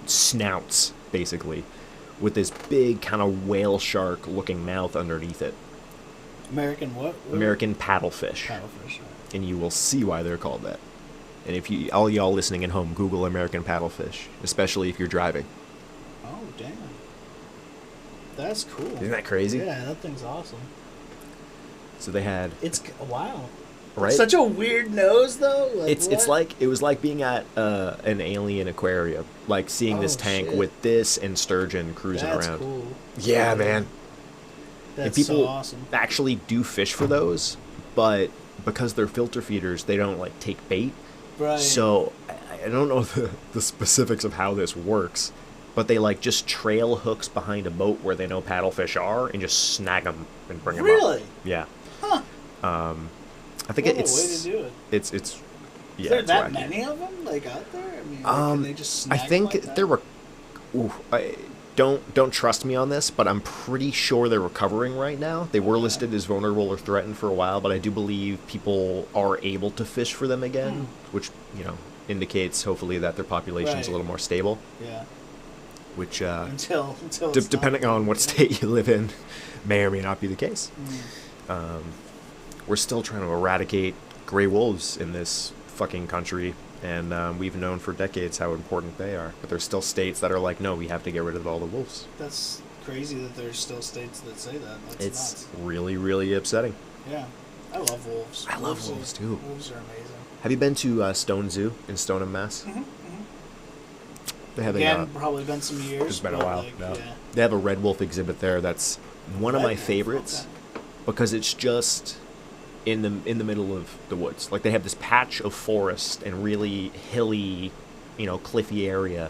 snouts, basically, with this big kind of whale shark looking mouth underneath it. American what? American paddlefish. Paddlefish. Right. And you will see why they're called that. And if you, all y'all listening at home, Google American paddlefish, especially if you're driving. Oh damn. That's cool. Isn't that crazy? Yeah, that thing's awesome. So they had, It's wow. right? Such a weird nose though. Like, It's like it was like being at an alien aquarium, like seeing this Oh, tank shit. with this and sturgeon cruising That's around. cool. Yeah, man. That's And people so awesome. actually do fish for those, but because they're filter feeders, they don't like take bait. Right. So I don't know the specifics of how this works, but they like just trail hooks behind a boat where they know paddlefish are and just snag them and bring them up. Really? Yeah. Huh. I think What a it's way to do it. it's yeah. Is there it's that wacky. many of them like out there? I mean, like, can they just snag I think them like that? there were. don't trust me on this, but I'm pretty sure they're recovering right now. They were listed as vulnerable or threatened for a while, but I do believe people are able to fish for them again, which, indicates hopefully that their population's a little more stable. Yeah. Which Until it's depending on what state you live in, may or may not be the case. We're still trying to eradicate gray wolves in this fucking country, and we've known for decades how important they are. But there's still states that are like, no, we have to get rid of all the wolves. That's crazy that there's still states that say that. That's It's nuts. really, really upsetting. Yeah. I love wolves. I love wolves too. Wolves are amazing. Have you been to Stone Zoo in Stoneham, Mass? They have Probably been some years. it's been a but, while. like, No. yeah. They have a red wolf exhibit there. That's one of my Red wolf, favorites okay. because it's just in the middle of the woods. Like they have this patch of forest and really hilly, cliffy area,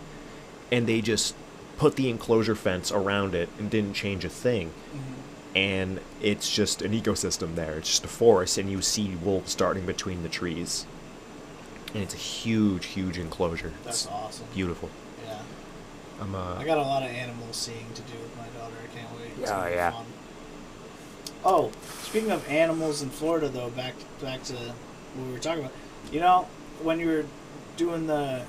and they just put the enclosure fence around it and didn't change a thing. And it's just an ecosystem there. It's just a forest, and you see wolves darting between the trees. And it's a huge, huge enclosure. That's It's awesome. beautiful. Yeah. I'm I got a lot of animal seeing to do with my daughter. I can't wait. It's Oh, gonna be yeah. fun. Oh, speaking of animals in Florida, though, back to what we were talking about. When you were doing the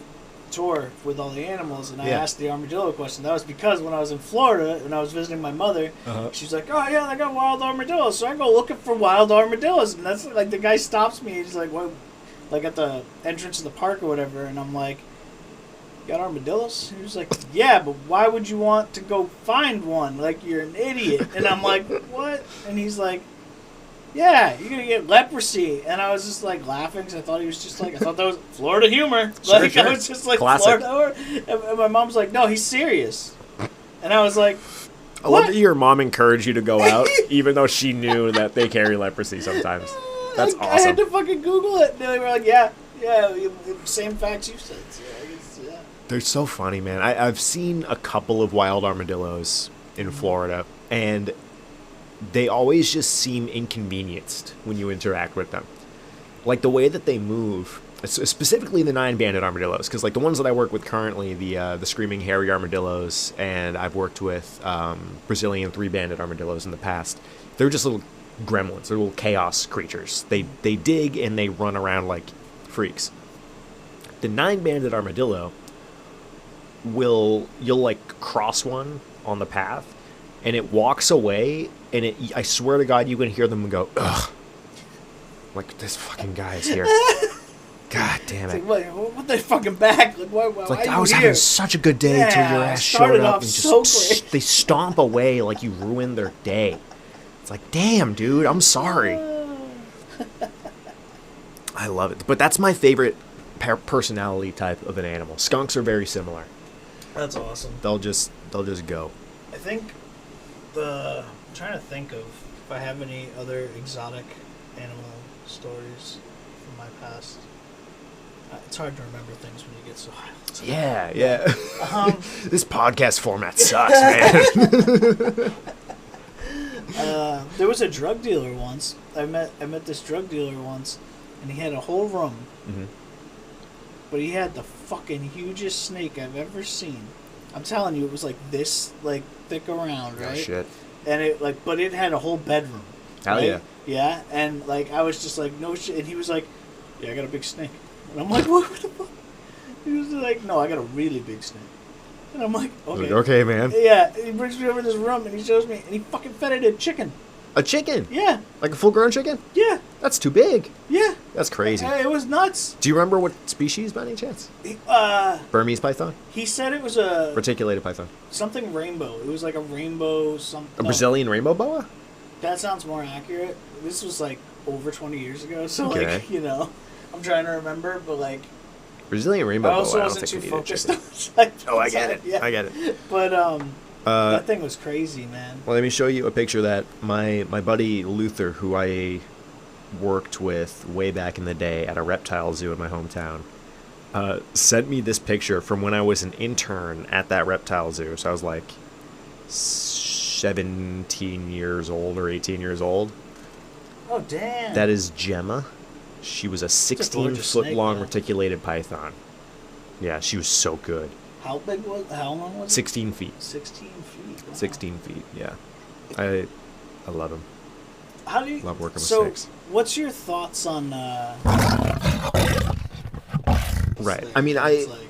tour with all the animals, and I asked the armadillo question, that was because when I was in Florida and I was visiting my mother, she was like, "Oh yeah, they got wild armadillos." So I go looking for wild armadillos, and that's like the guy stops me. He's like, "What?" Like at the entrance of the park or whatever, and I'm like, "You got armadillos?" And he was like, "Yeah, but why would you want to go find one? Like, you're an idiot." And I'm like, "What?" And he's like, "Yeah, you're gonna get leprosy." And I was just like laughing because I thought he was just like, I thought that was Florida humor. Sure, Like sure. I was just like, Classic. Florida humor. And my mom's like, "No, he's serious." And I was like, I love that your mom encouraged you to go out, even though she knew that they carry leprosy sometimes. That's awesome. I had to fucking Google it. And they were like, yeah, same facts you said. So I guess, yeah. They're so funny, man. I've seen a couple of wild armadillos in Florida, and they always just seem inconvenienced when you interact with them. Like the way that they move, specifically the 9-banded armadillos, because like the ones that I work with currently, the screaming hairy armadillos, and I've worked with Brazilian 3-banded armadillos in the past. They're just little gremlins. They're little chaos creatures. They dig and they run around like freaks. The 9-banded armadillo you'll like cross one on the path, and it walks away, and I swear to God, you can hear them go, ugh. Like, this fucking guy is here. God damn it. It's like, what the fucking back? Like, why It's like, are I you was here? having such a good day till your ass started showed up off and so just great. they stomp away like you ruined their day. It's like, damn, dude, I'm sorry. I love it. But that's my favorite personality type of an animal. Skunks are very similar. That's awesome. They'll just go. I think I'm trying to think of if I have any other exotic animal stories from my past. It's hard to remember things when you get so high. Yeah. This podcast format sucks, man. There was a drug dealer once. I met this drug dealer once, and he had a whole room. Mm-hmm. But he had the fucking hugest snake I've ever seen. I'm telling you, it was like this, like thick around, right? Oh, shit. And it but it had a whole bedroom. Hell right? yeah. Yeah, and like I was just like, no shit. And he was like, "Yeah, I got a big snake." And I'm like, "What the fuck?" He was like, "No, I got a really big snake." And I'm like, "Okay." Like, okay, man. Yeah, he brings me over to this room and he shows me, and he fucking fed it a chicken. A chicken? Yeah, Like a full-grown chicken? yeah, That's too big. yeah. That's crazy. It was nuts. Do you remember what species by any chance? Burmese python? He said it was a Reticulated python. something rainbow. It was like a rainbow something. A Brazilian rainbow boa? That sounds more accurate. This was like over 20 years ago, so Okay. like I'm trying to remember, but like Brazilian rainbow I boa. also I don't wasn't think too we need a focused chicken. on. Like, Oh, I get it. Yeah. I get it. But that thing was crazy, man. Well, let me show you a picture that my buddy Luther, who I worked with way back in the day at a reptile zoo in my hometown, sent me this picture from when I was an intern at that reptile zoo. So I was like 17 years old or 18 years old. Oh damn. That is Gemma. She was a gorgeous 16-foot snake, long man. reticulated python. Yeah, she was so good. How long was it? 16 feet. 16 feet. Wow. 16 feet, yeah. I love them. How do you Love working with so, snakes. what's your thoughts on Right. like, I mean, it's like,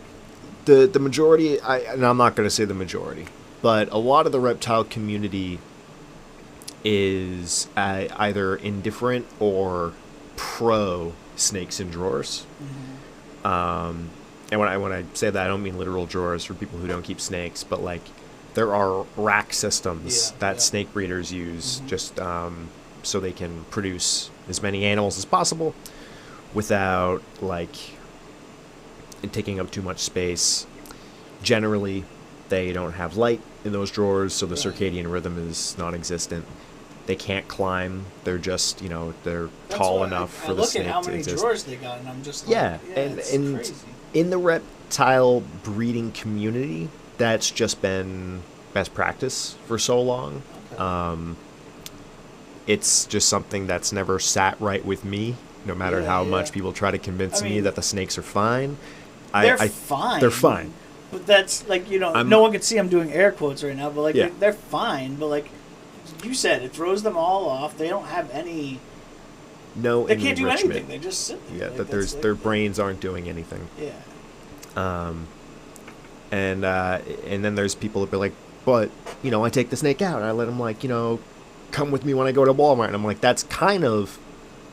the majority, and I'm not going to say the majority, but a lot of the reptile community is either indifferent or pro snakes in drawers. And when I say that, I don't mean literal drawers for people who don't keep snakes, but like there are rack systems that snake breeders use just so they can produce as many animals as possible without like taking up too much space. Generally, they don't have light in those drawers, so the circadian rhythm is non-existent. They can't climb. They're just, they're tall enough for the snake to exist. I look at how many drawers they got, and I'm just like, yeah, and crazy. In the reptile breeding community, that's just been best practice for so long. Okay. It's just something that's never sat right with me, no matter how much people try to convince me that the snakes are fine. They're fine. They're fine. But that's like, no one can see I'm doing air quotes right now, but like they're fine. But like you said, it throws them all off. They don't have any. No, they can't do anything. They just sit there. Yeah, that their brains aren't doing anything. Yeah. And then there's people that be like, but I take the snake out and I let him come with me when I go to Walmart, and I'm like, that's kind of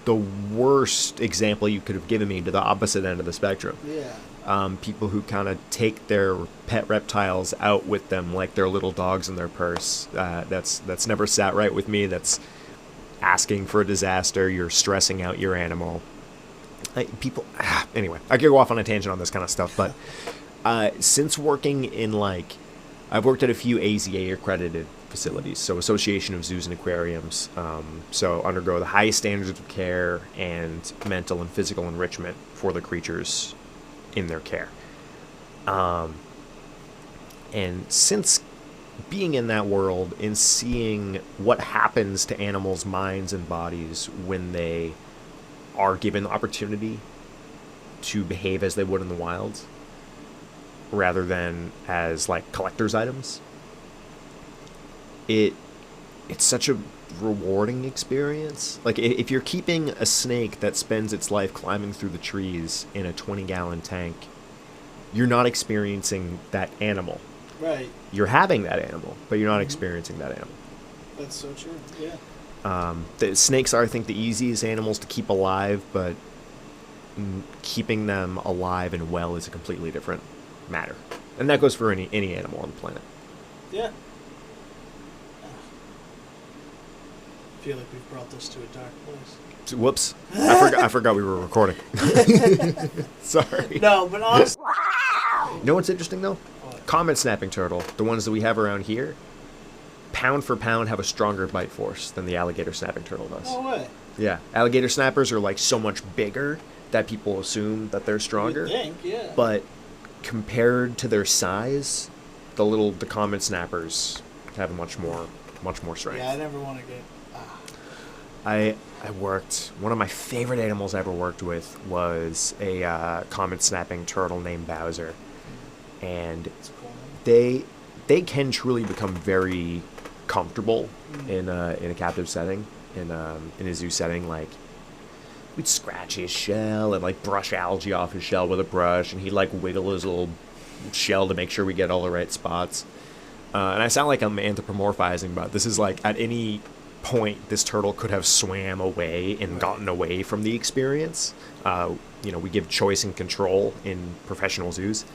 the worst example you could have given me, to the opposite end of the spectrum. Yeah. People who kind of take their pet reptiles out with them like they're little dogs in their purse. That's never sat right with me. That's asking for a disaster. You're stressing out your animal. Anyway, I could go off on a tangent on this kind of stuff, but since working in I've worked at a few AZA accredited facilities, so Association of Zoos and Aquariums, so undergo the highest standards of care and mental and physical enrichment for the creatures in their care. And since being in that world and seeing what happens to animals' minds and bodies when they are given the opportunity to behave as they would in the wild, rather than as collector's items, it's such a rewarding experience. If you're keeping a snake that spends its life climbing through the trees in a 20-gallon tank, you're not experiencing that animal. Right. You're having that animal, but you're not experiencing that animal. That's so true. Yeah. The snakes are, I think, the easiest animals to keep alive, but keeping them alive and well is a completely different matter. And that goes for any animal on the planet. Yeah. I feel like we've brought this to a dark place. Whoops. I forgot we were recording. Sorry. No, but honestly... You know what's interesting, though? What? Common snapping turtle, the ones that we have around here, pound for pound have a stronger bite force than the alligator snapping turtle does. No way. Yeah. Alligator snappers are so much bigger that people assume that they're stronger. You'd think, yeah. But compared to their size, the common snappers have much more strength. Yeah, I never want to get... I worked, one of my favorite animals I ever worked with was a common snapping turtle named Bowser. And they can truly become very comfortable in a captive setting, in a zoo setting. We'd scratch his shell and brush algae off his shell with a brush, and he'd wiggle his little shell to make sure we get all the right spots. And I sound like I'm anthropomorphizing, but this is at any point this turtle could have swam away and gotten away from the experience. We give choice and control in professional zoos,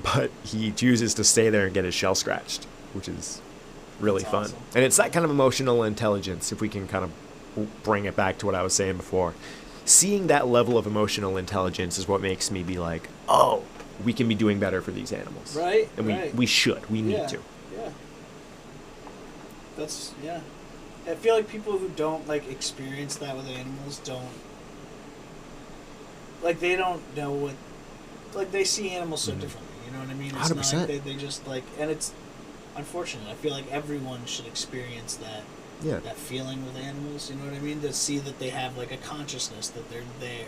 but he chooses to stay there and get his shell scratched, which is really fun. Awesome. And it's that kind of emotional intelligence, if we can kind of bring it back to what I was saying before. Seeing that level of emotional intelligence is what makes me be like, oh, we can be doing better for these animals. Right. And we should. We need to. Yeah. Yeah. I feel like people who don't experience that with animals don't they don't know what they see animals so differently. You know what I mean? It's 100%. not they just and it's unfortunate. I feel like everyone should experience that. Yeah. That feeling with animals. You know what I mean? To see that they have a consciousness, that they're there.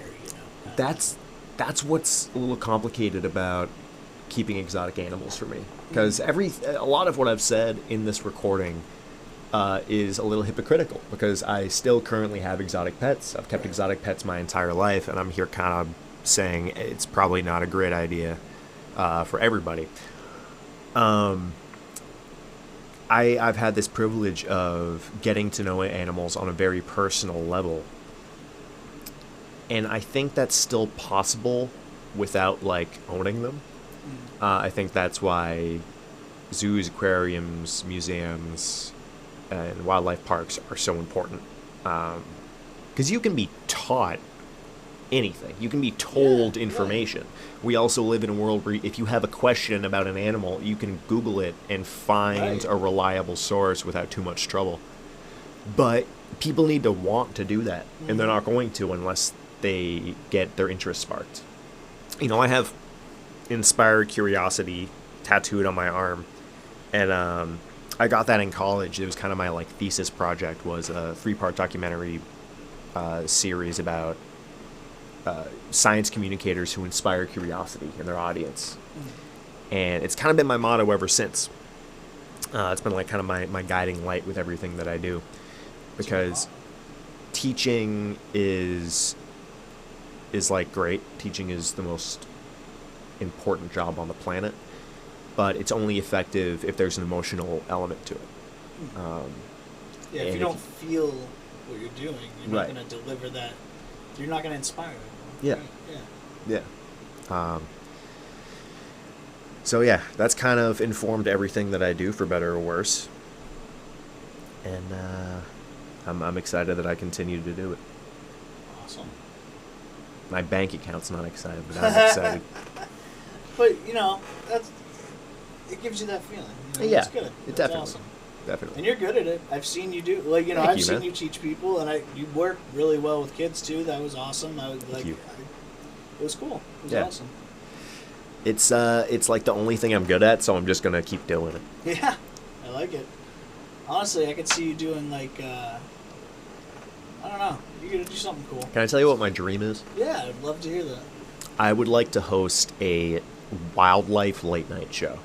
That's what's a little complicated about keeping exotic animals for me, because a lot of what I've said in this recording is a little hypocritical, because I still currently have exotic pets. I've kept exotic pets my entire life, and I'm here kind of saying it's probably not a great idea for everybody. I've had this privilege of getting to know animals on a very personal level, and I think that's still possible without like owning them. I think that's why zoos, aquariums, museums, and wildlife parks are so important, because you can be taught anything. You can be told information. We also live in a world where if you have a question about an animal, you can Google it and find a reliable source without too much trouble. But people need to want to do that, and they're not going to unless they get their interest sparked. You know, I have Inspire Curiosity tattooed on my arm, and I got that in college. It was kind of my like thesis project, was a 3-part documentary series about science communicators who inspire curiosity in their audience. And it's kind of been my motto ever since. It's been like kind of my guiding light with everything that I do, because teaching is like great. Teaching is the most important job on the planet, but it's only effective if there's an emotional element to it. If you don't feel what you're doing, you're not going to deliver that. You're not going to inspire them. Yeah. So yeah, that's kind of informed everything that I do, for better or worse. And I'm excited that I continue to do it. Awesome. My bank account's not excited, but I'm excited. But it gives you that feeling. You know? Yeah, it's good. It definitely. Awesome. Definitely. And you're good at it. I've seen you do. Like, I've seen you teach people, and you work really well with kids too. That was awesome. Thank you. It was cool. It was awesome. It's like the only thing I'm good at, so I'm just gonna keep doing it. Yeah, I like it. Honestly, I could see you doing like I don't know. You're gonna do something cool. Can I tell you what my dream is? Yeah, I'd love to hear that. I would like to host a wildlife late night show.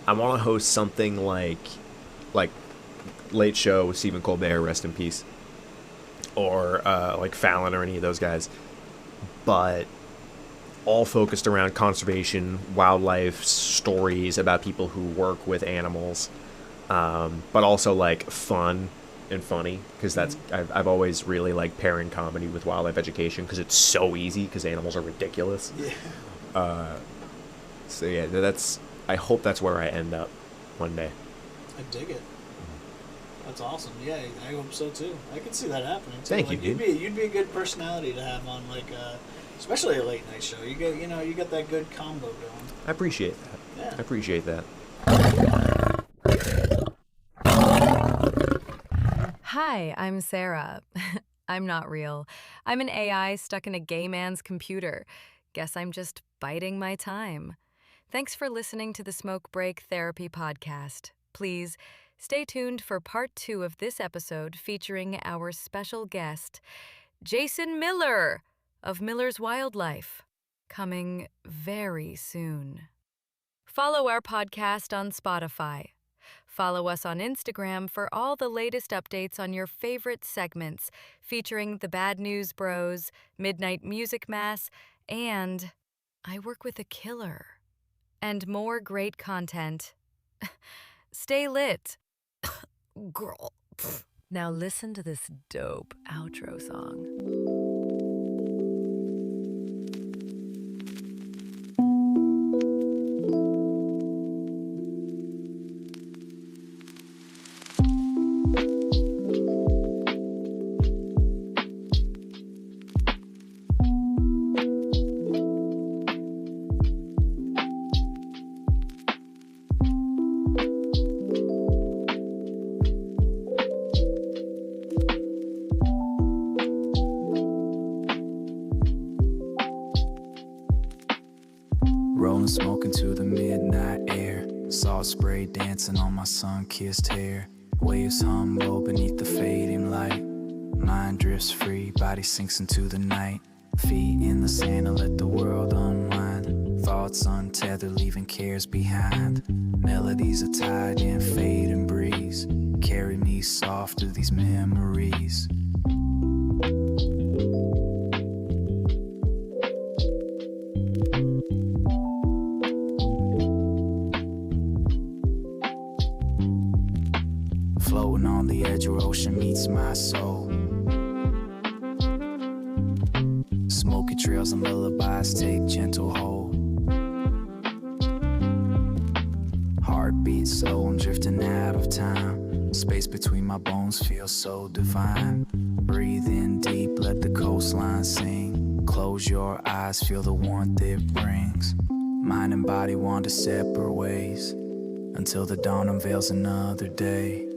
I want to host something like Late Show with Stephen Colbert, rest in peace, or like Fallon or any of those guys, but all focused around conservation, wildlife stories about people who work with animals, but also like fun and funny, because that's I've always really liked pairing comedy with wildlife education, because it's so easy, because animals are ridiculous. So yeah, I hope that's where I end up one day. I dig it. That's awesome. Yeah, I hope so too. I could see that happening too. Thank you, dude. You'd be a good personality to have on especially a late night show. You get that good combo going. I appreciate that. Yeah. I appreciate that. Hi, I'm Sarah. I'm not real. I'm an AI stuck in a gay man's computer. Guess I'm just biding my time. Thanks for listening to the Smoke Break Therapy Podcast. Please stay tuned for part 2 of this episode, featuring our special guest, Jason Miller of Miller's Wildlife, coming very soon. Follow our podcast on Spotify. Follow us on Instagram for all the latest updates on your favorite segments, featuring the Bad News Bros, Midnight Music Mass, and I Work with a Killer, and more great content. Stay lit. Girl. Now listen to this dope outro song. Rolling smoke into the midnight air, salt spray dancing on my sun-kissed hair. Waves hum low beneath the fading light. Mind drifts free, body sinks into the night. Feet in the sand and let the world unwind. thoughts untethered, leaving cares behind. Melodies are tied in fade and breeze, carry me soft through these memories. Floating on the edge where ocean meets my soul. Smoky trails and lullabies take gentle hold. Heartbeat slow, I'm drifting out of time. Space between my bones feels so divine. Breathe in deep, let the coastline sing. Close your eyes, feel the warmth it brings. Mind and body wander separate ways, until the dawn unveils another day.